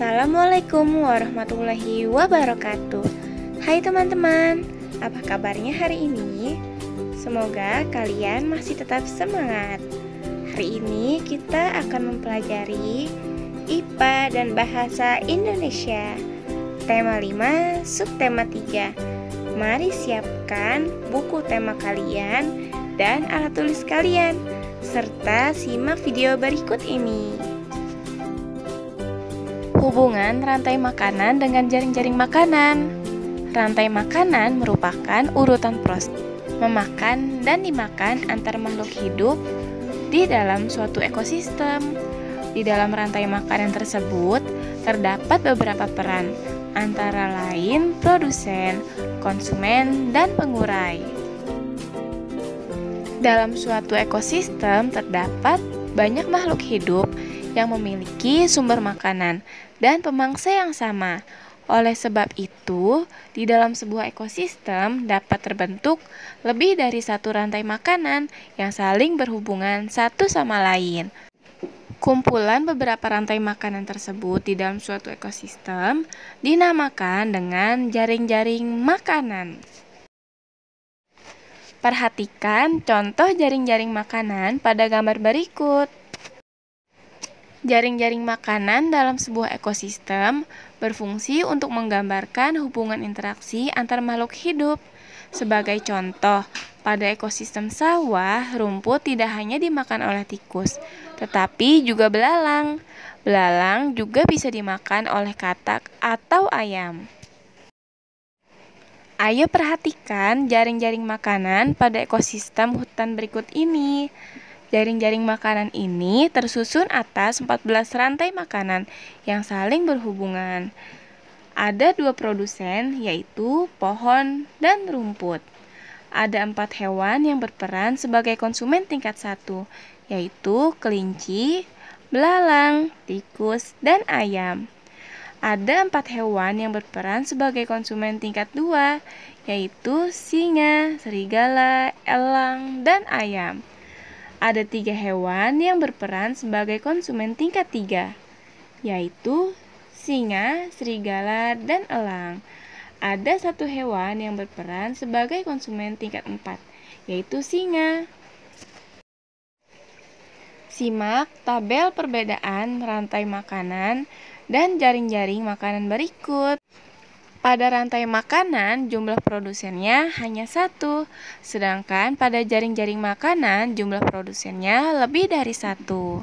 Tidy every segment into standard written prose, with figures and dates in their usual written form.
Assalamualaikum warahmatullahi wabarakatuh. Hai teman-teman, apa kabarnya hari ini? Semoga kalian masih tetap semangat. Hari ini kita akan mempelajari IPA dan Bahasa Indonesia. Tema 5, subtema 3. Mari siapkan buku tema kalian dan alat tulis kalian, serta simak video berikut ini. Hubungan rantai makanan dengan jaring-jaring makanan. Rantai makanan merupakan urutan proses memakan dan dimakan antar makhluk hidup di dalam suatu ekosistem. Di dalam rantai makanan tersebut terdapat beberapa peran, antara lain produsen, konsumen, dan pengurai. Dalam suatu ekosistem terdapat banyak makhluk hidup yang memiliki sumber makanan dan pemangsa yang sama. Oleh sebab itu, di dalam sebuah ekosistem dapat terbentuk lebih dari satu rantai makanan yang saling berhubungan satu sama lain. Kumpulan beberapa rantai makanan tersebut di dalam suatu ekosistem dinamakan dengan jaring-jaring makanan. Perhatikan contoh jaring-jaring makanan pada gambar berikut. Jaring-jaring makanan dalam sebuah ekosistem berfungsi untuk menggambarkan hubungan interaksi antar makhluk hidup. Sebagai contoh, pada ekosistem sawah, rumput tidak hanya dimakan oleh tikus, tetapi juga belalang. Belalang juga bisa dimakan oleh katak atau ayam. Ayo perhatikan jaring-jaring makanan pada ekosistem hutan berikut ini. Jaring-jaring makanan ini tersusun atas 14 rantai makanan yang saling berhubungan. Ada 2 produsen, yaitu pohon dan rumput. Ada 4 hewan yang berperan sebagai konsumen tingkat 1, yaitu kelinci, belalang, tikus, dan ayam. Ada 4 hewan yang berperan sebagai konsumen tingkat 2, yaitu singa, serigala, elang, dan ayam. Ada 3 hewan yang berperan sebagai konsumen tingkat 3, yaitu singa, serigala, dan elang. Ada 1 hewan yang berperan sebagai konsumen tingkat 4, yaitu singa. Simak tabel perbedaan rantai makanan dan jaring-jaring makanan berikut. Pada rantai makanan, jumlah produsennya hanya 1, sedangkan pada jaring-jaring makanan, jumlah produsennya lebih dari 1.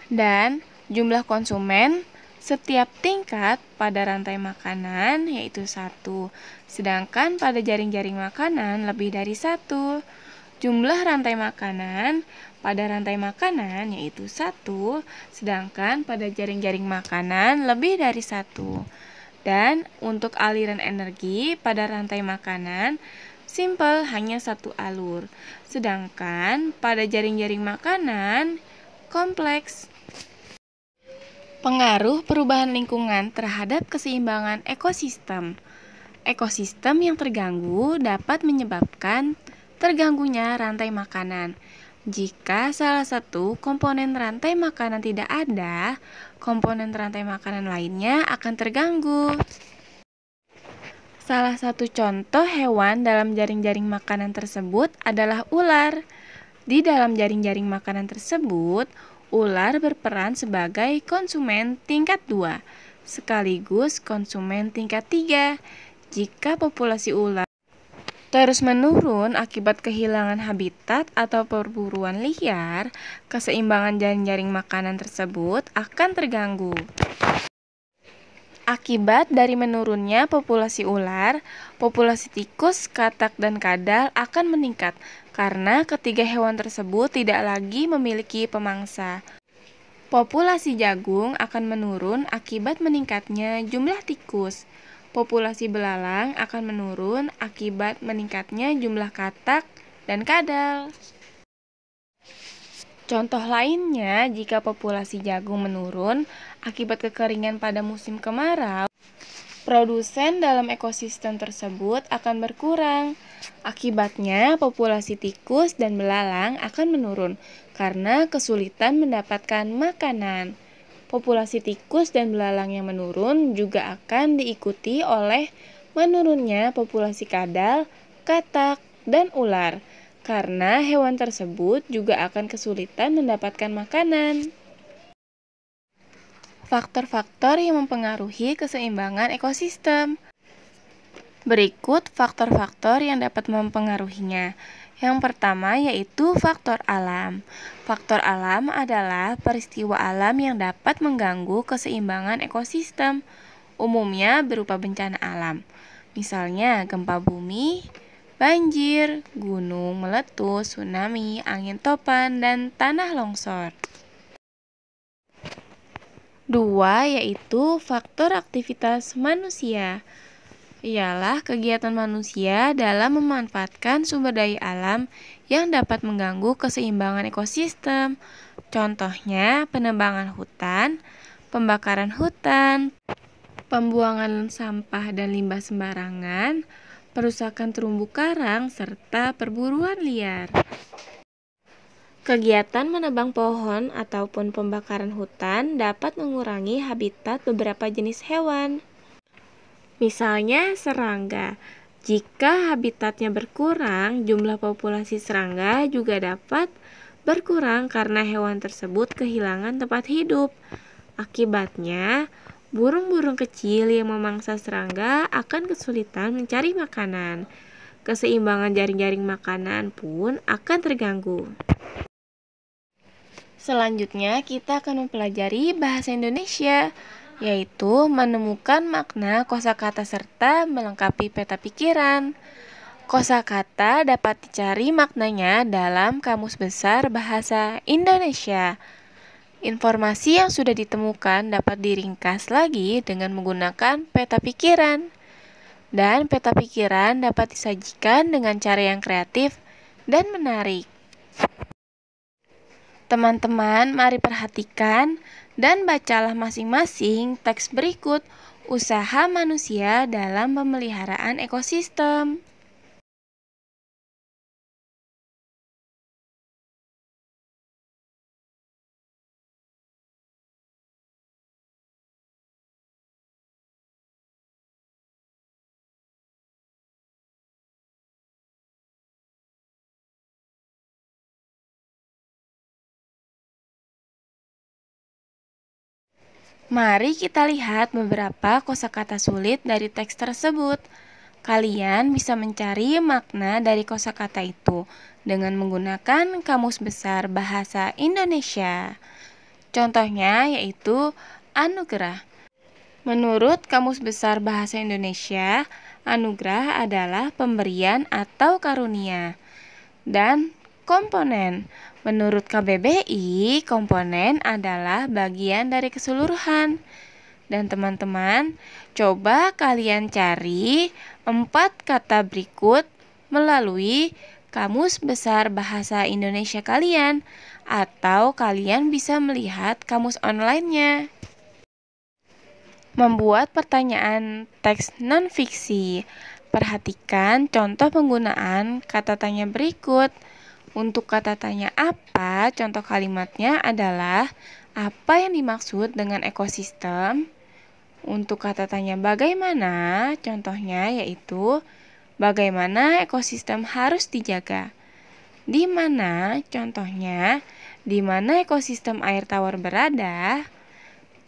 Dan jumlah konsumen setiap tingkat pada rantai makanan yaitu 1, sedangkan pada jaring-jaring makanan lebih dari 1. Jumlah rantai makanan pada rantai makanan yaitu 1, sedangkan pada jaring-jaring makanan lebih dari 1. Dan untuk aliran energi pada rantai makanan, simpel hanya 1 alur. Sedangkan pada jaring-jaring makanan, kompleks. Pengaruh perubahan lingkungan terhadap keseimbangan ekosistem. Ekosistem yang terganggu dapat menyebabkan terganggunya rantai makanan. Jika salah satu komponen rantai makanan tidak ada, komponen rantai makanan lainnya akan terganggu. Salah satu contoh hewan dalam jaring-jaring makanan tersebut adalah ular. Di dalam jaring-jaring makanan tersebut, ular berperan sebagai konsumen tingkat 2, sekaligus konsumen tingkat 3. Jika populasi ular terus menurun akibat kehilangan habitat atau perburuan liar, keseimbangan jaring-jaring makanan tersebut akan terganggu. Akibat dari menurunnya populasi ular, populasi tikus, katak, dan kadal akan meningkat karena ketiga hewan tersebut tidak lagi memiliki pemangsa. Populasi jagung akan menurun akibat meningkatnya jumlah tikus. Populasi belalang akan menurun akibat meningkatnya jumlah katak dan kadal. Contoh lainnya, jika populasi jagung menurun akibat kekeringan pada musim kemarau, produsen dalam ekosistem tersebut akan berkurang. Akibatnya, populasi tikus dan belalang akan menurun karena kesulitan mendapatkan makanan. Populasi tikus dan belalang yang menurun juga akan diikuti oleh menurunnya populasi kadal, katak, dan ular, karena hewan tersebut juga akan kesulitan mendapatkan makanan. Faktor-faktor yang mempengaruhi keseimbangan ekosistem. Berikut faktor-faktor yang dapat mempengaruhinya. Yang pertama yaitu faktor alam. Faktor alam adalah peristiwa alam yang dapat mengganggu keseimbangan ekosistem, umumnya berupa bencana alam. Misalnya gempa bumi, banjir, gunung meletus, tsunami, angin topan, dan tanah longsor. 2 yaitu faktor aktivitas manusia. Ialah kegiatan manusia dalam memanfaatkan sumber daya alam yang dapat mengganggu keseimbangan ekosistem. Contohnya penebangan hutan, pembakaran hutan, pembuangan sampah dan limbah sembarangan, perusakan terumbu karang, serta perburuan liar. Kegiatan menebang pohon ataupun pembakaran hutan dapat mengurangi habitat beberapa jenis hewan. Misalnya serangga. Jika habitatnya berkurang, jumlah populasi serangga juga dapat berkurang karena hewan tersebut kehilangan tempat hidup. Akibatnya, burung-burung kecil yang memangsa serangga akan kesulitan mencari makanan. Keseimbangan jaring-jaring makanan pun akan terganggu. Selanjutnya, kita akan mempelajari bahasa Indonesia, yaitu menemukan makna kosakata serta melengkapi peta pikiran. Kosakata dapat dicari maknanya dalam Kamus Besar Bahasa Indonesia. Informasi yang sudah ditemukan dapat diringkas lagi dengan menggunakan peta pikiran. Dan peta pikiran dapat disajikan dengan cara yang kreatif dan menarik. Teman-teman, mari perhatikan dan bacalah masing-masing teks berikut usaha manusia dalam pemeliharaan ekosistem. Mari kita lihat beberapa kosakata sulit dari teks tersebut. Kalian bisa mencari makna dari kosakata itu dengan menggunakan Kamus Besar Bahasa Indonesia. Contohnya yaitu anugerah. Menurut Kamus Besar Bahasa Indonesia, anugerah adalah pemberian atau karunia. Dan komponen. Menurut KBBI, komponen adalah bagian dari keseluruhan. Dan teman-teman, coba kalian cari 4 kata berikut melalui Kamus Besar Bahasa Indonesia kalian, atau kalian bisa melihat kamus online-nya. Membuat pertanyaan teks non-fiksi. Perhatikan contoh penggunaan kata tanya berikut. Untuk kata tanya apa, contoh kalimatnya adalah apa yang dimaksud dengan ekosistem. Untuk kata tanya bagaimana, contohnya yaitu bagaimana ekosistem harus dijaga. Di mana, contohnya, di mana ekosistem air tawar berada.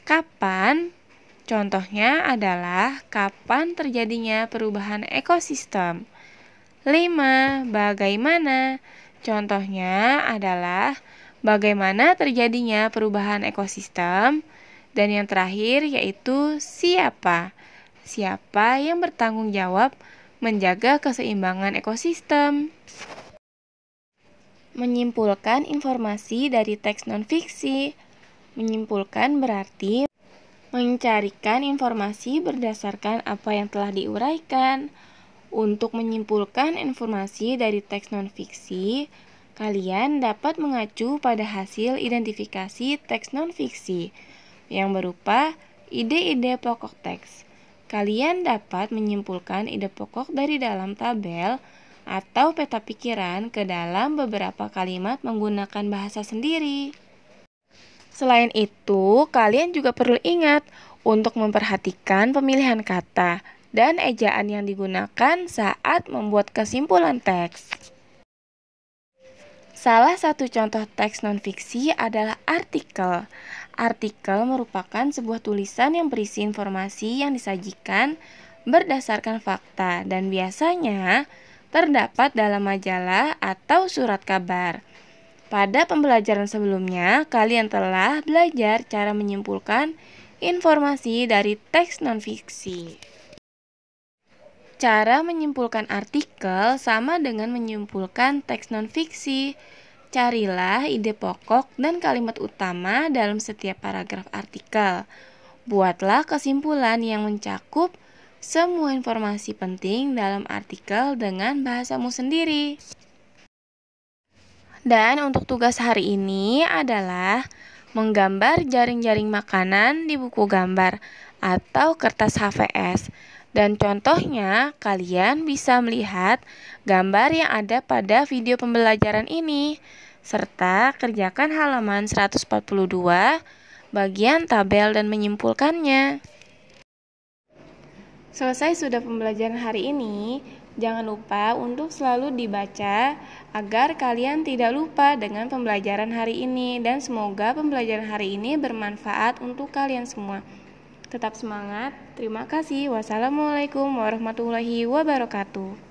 Kapan, contohnya adalah kapan terjadinya perubahan ekosistem. 5. Bagaimana? Contohnya adalah bagaimana terjadinya perubahan ekosistem. Dan yang terakhir yaitu siapa? Siapa yang bertanggung jawab menjaga keseimbangan ekosistem? Menyimpulkan informasi dari teks non-fiksi. Menyimpulkan berarti mencarikan informasi berdasarkan apa yang telah diuraikan. Untuk menyimpulkan informasi dari teks non-fiksi, kalian dapat mengacu pada hasil identifikasi teks non-fiksi yang berupa ide-ide pokok teks. Kalian dapat menyimpulkan ide pokok dari dalam tabel atau peta pikiran ke dalam beberapa kalimat menggunakan bahasa sendiri. Selain itu, kalian juga perlu ingat untuk memperhatikan pemilihan kata dan ejaan yang digunakan saat membuat kesimpulan teks. Salah satu contoh teks non-fiksi adalah artikel. Artikel merupakan sebuah tulisan yang berisi informasi yang disajikan berdasarkan fakta dan biasanya terdapat dalam majalah atau surat kabar. Pada pembelajaran sebelumnya, kalian telah belajar cara menyimpulkan informasi dari teks non-fiksi. Cara menyimpulkan artikel sama dengan menyimpulkan teks non-fiksi. Carilah ide pokok dan kalimat utama dalam setiap paragraf artikel. Buatlah kesimpulan yang mencakup semua informasi penting dalam artikel dengan bahasamu sendiri. Dan untuk tugas hari ini adalah menggambar jaring-jaring makanan di buku gambar atau kertas HVS. Dan contohnya, kalian bisa melihat gambar yang ada pada video pembelajaran ini, serta kerjakan halaman 142, bagian tabel dan menyimpulkannya. Selesai sudah pembelajaran hari ini. Jangan lupa untuk selalu dibaca agar kalian tidak lupa dengan pembelajaran hari ini, dan semoga pembelajaran hari ini bermanfaat untuk kalian semua. Tetap semangat. Terima kasih. Wassalamualaikum warahmatullahi wabarakatuh.